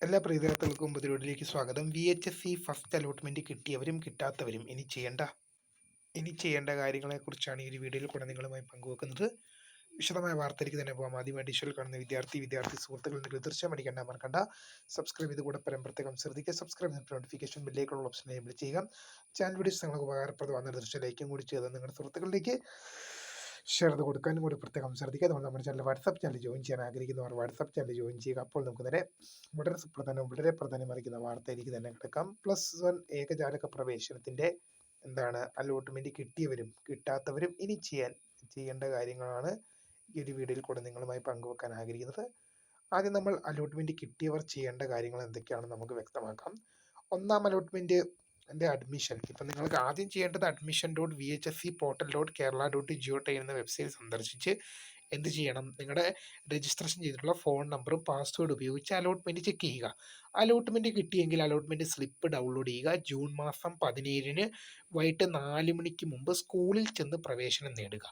എല്ലാ പ്രിയതരത്തുകൾക്കും പുതിയൊരിലേക്ക് സ്വാഗതം. VHSE first allotment കിട്ടിയവരും കിട്ടാത്തവരും ഇനി ചെയ്യേണ്ട കാര്യങ്ങളെക്കുറിച്ചാണ് ഈ ഒരു വീഡിയോയിൽ കൂടെ നിങ്ങളുമായി പങ്കുവെക്കുന്നത്. വിശദമായ വാർത്തയിലേക്ക് തന്നെ പോകാം. ആദ്യമായി ഡിജിറ്റൽ കാണുന്ന വിദ്യാർത്ഥി സുഹൃത്തുക്കൾ നിങ്ങൾ തീർച്ചയായും പഠിക്കേണ്ട മറക്കണ്ട. സബ്സ്ക്രൈബ് ചെയ്ത് കൂടെ പ്രത്യേകം ശ്രദ്ധിക്കുക. സബ്സ്ക്രൈബ് ചെയ്തിട്ട് നോട്ടിഫിക്കേഷൻ ബെല്ലേക്കുള്ള ഓപ്ഷൻ എനേബിൾ ചെയ്യുക. ചാനൽ വീഡിയോസ് നിങ്ങൾക്ക് ഉപകാരപ്രദമാകുന്ന തീർച്ചയായും ലൈക്കും കൂടി ചെയ്ത് നിങ്ങളുടെ സുഹൃത്തുക്കളിലേക്ക് ഷെയർ ചെയ്ത് കൊടുക്കാനും കൂടി പ്രത്യേകം ശ്രദ്ധിക്കുക. അതുകൊണ്ട് നമ്മുടെ ചാനൽ വാട്സാപ്പ് ചാനൽ ജോയിൻ ചെയ്യാൻ ആഗ്രഹിക്കുന്നവർ വാട്സാപ്പ് ചാനൽ ജോയിൻ ചെയ്യുക. അപ്പോൾ നമുക്ക് നേരെ വളരെ പ്രധാനമറിയിക്കുന്ന വാർത്തയിലേക്ക് തന്നെ കിടക്കാം. +1 ഏകജാലക പ്രവേശനത്തിന്റെ അലോട്ട്മെന്റ് കിട്ടിയവരും കിട്ടാത്തവരും ഇനി ചെയ്യേണ്ട കാര്യങ്ങളാണ് ഈ ഒരു വീഡിയോയിൽ കൂടെ നിങ്ങളുമായി പങ്കുവെക്കാൻ ആഗ്രഹിക്കുന്നത്. ആദ്യം നമ്മൾ അലോട്ട്മെന്റ് കിട്ടിയവർ ചെയ്യേണ്ട കാര്യങ്ങൾ എന്തൊക്കെയാണെന്ന് നമുക്ക് വ്യക്തമാക്കാം. ഒന്നാം അലോട്ട്മെന്റ് അഡ്മിഷൻ. ഇപ്പം നിങ്ങൾക്ക് ആദ്യം ചെയ്യേണ്ടത് admission.vhse.portal.kerala.gov.in എന്ന വെബ്സൈറ്റ് സന്ദർശിച്ച് എന്ത് ചെയ്യണം? നിങ്ങളുടെ രജിസ്ട്രേഷൻ ചെയ്തിട്ടുള്ള ഫോൺ നമ്പറും പാസ്വേഡ് ഉപയോഗിച്ച് അലോട്ട്മെന്റ് ചെക്ക് ചെയ്യുക. അലോട്ട്മെന്റ് കിട്ടിയെങ്കിൽ അലോട്ട്മെന്റ് സ്ലിപ്പ് ഡൗൺലോഡ് ചെയ്യുക. ജൂൺ മാസം 17 വൈകിട്ട് 4 മണിക്ക് മുമ്പ് സ്കൂളിൽ ചെന്ന് പ്രവേശനം നേടുക.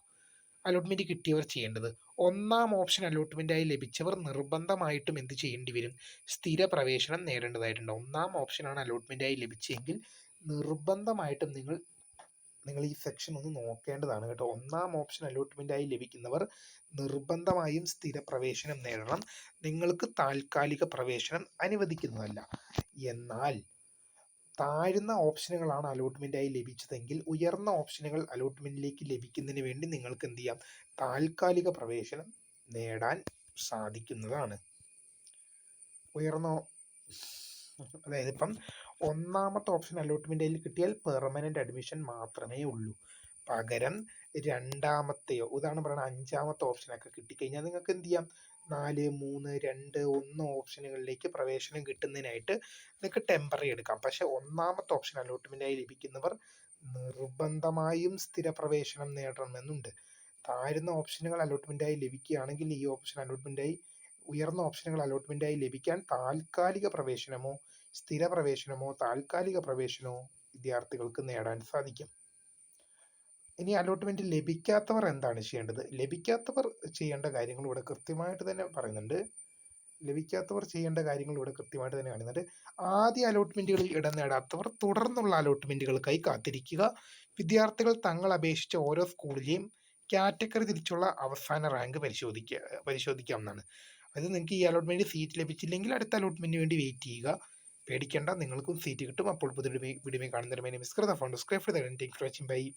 അലോട്ട്മെന്റ് കിട്ടിയവർ ചെയ്യേണ്ടത്, ഒന്നാം ഓപ്ഷൻ അലോട്ട്മെന്റായി ലഭിച്ചവർ നിർബന്ധമായിട്ടും എന്ത് ചെയ്യേണ്ടി വരും? സ്ഥിര പ്രവേശനം നേടേണ്ടതായിട്ടുണ്ട്. ഒന്നാം ഓപ്ഷനാണ് അലോട്ട്മെന്റായി ലഭിച്ചെങ്കിൽ നിർബന്ധമായിട്ടും നിങ്ങൾ ഈ സെക്ഷൻ ഒന്ന് നോക്കേണ്ടതാണ് കേട്ടോ. ഒന്നാം ഓപ്ഷൻ അലോട്ട്മെന്റായി ലഭിക്കുന്നവർ നിർബന്ധമായും സ്ഥിര പ്രവേശനം നേടണം. നിങ്ങൾക്ക് താൽക്കാലിക പ്രവേശനം അനുവദിക്കുന്നതല്ല. എന്നാൽ താഴ്ന്ന ഓപ്ഷനുകളാണ് അലോട്ട്മെന്റായി ലഭിച്ചതെങ്കിൽ ഉയർന്ന ഓപ്ഷനുകൾ അലോട്ട്മെന്റിലേക്ക് ലഭിക്കുന്നതിന് വേണ്ടി നിങ്ങൾക്ക് എന്ത് ചെയ്യാം? താൽക്കാലിക പ്രവേശനം നേടാൻ സാധിക്കുന്നതാണ്. അതായത് ഇപ്പം ഒന്നാമത്തെ ഓപ്ഷൻ അലോട്ട്മെന്റിൽ കിട്ടിയാൽ പെർമനന്റ് അഡ്മിഷൻ മാത്രമേ ഉള്ളൂ. പകരം രണ്ടാമത്തെയോ ഉദാഹരണം പറയുന്നത് അഞ്ചാമത്തെ ഓപ്ഷനൊക്കെ കിട്ടിക്കഴിഞ്ഞാൽ നിങ്ങൾക്ക് എന്ത് ചെയ്യാം? 4, 3, 2, 1 ഓപ്ഷനുകളിലേക്ക് പ്രവേശനം കിട്ടുന്നതിനായിട്ട് നിങ്ങൾക്ക് ടെമ്പററി എടുക്കാം. പക്ഷെ ഒന്നാമത്തെ ഓപ്ഷൻ അലോട്ട്മെന്റായി ലഭിക്കുന്നവർ നിർബന്ധമായും സ്ഥിര പ്രവേശനം നേടണമെന്നുണ്ട്. താഴ്ന്ന ഓപ്ഷനുകൾ അലോട്ട്മെന്റായി ലഭിക്കുകയാണെങ്കിൽ ഈ ഓപ്ഷൻ അലോട്ട്മെന്റായി ഉയർന്ന ഓപ്ഷനുകൾ അലോട്ട്മെന്റായി ലഭിക്കാൻ താൽക്കാലിക പ്രവേശനമോ സ്ഥിര പ്രവേശനമോ താൽക്കാലിക പ്രവേശനമോ വിദ്യാർത്ഥികൾക്ക് നേടാൻ സാധിക്കും. ഇനി അലോട്ട്മെന്റ് ലഭിക്കാത്തവർ എന്താണ് ചെയ്യേണ്ടത്? ലഭിക്കാത്തവർ ചെയ്യേണ്ട കാര്യങ്ങൾ ഇവിടെ കൃത്യമായിട്ട് തന്നെ പറയുന്നുണ്ട്. ആദ്യ അലോട്ട്മെന്റുകളിൽ ഇടം നേടാത്തവർ തുടർന്നുള്ള അലോട്ട്മെന്റുകൾക്കായി കാത്തിരിക്കുക. വിദ്യാർത്ഥികൾ തങ്ങൾ അപേക്ഷിച്ച ഓരോ സ്കൂളിലെയും കാറ്റഗറി തിരിച്ചുള്ള അവസാന റാങ്ക് പരിശോധിക്കാവുന്നതാണ്. അത് നിങ്ങൾക്ക് ഈ അലോട്ട്മെന്റ് സീറ്റ് ലഭിച്ചില്ലെങ്കിൽ അടുത്ത അലോട്ട്മെന്റിന് വേണ്ടി വെയിറ്റ് ചെയ്യുക. പേടിക്കേണ്ട, നിങ്ങൾക്കും സീറ്റ് കിട്ടും. അപ്പോൾ പുതിയ വീഡിയോ കാണുന്നതിന്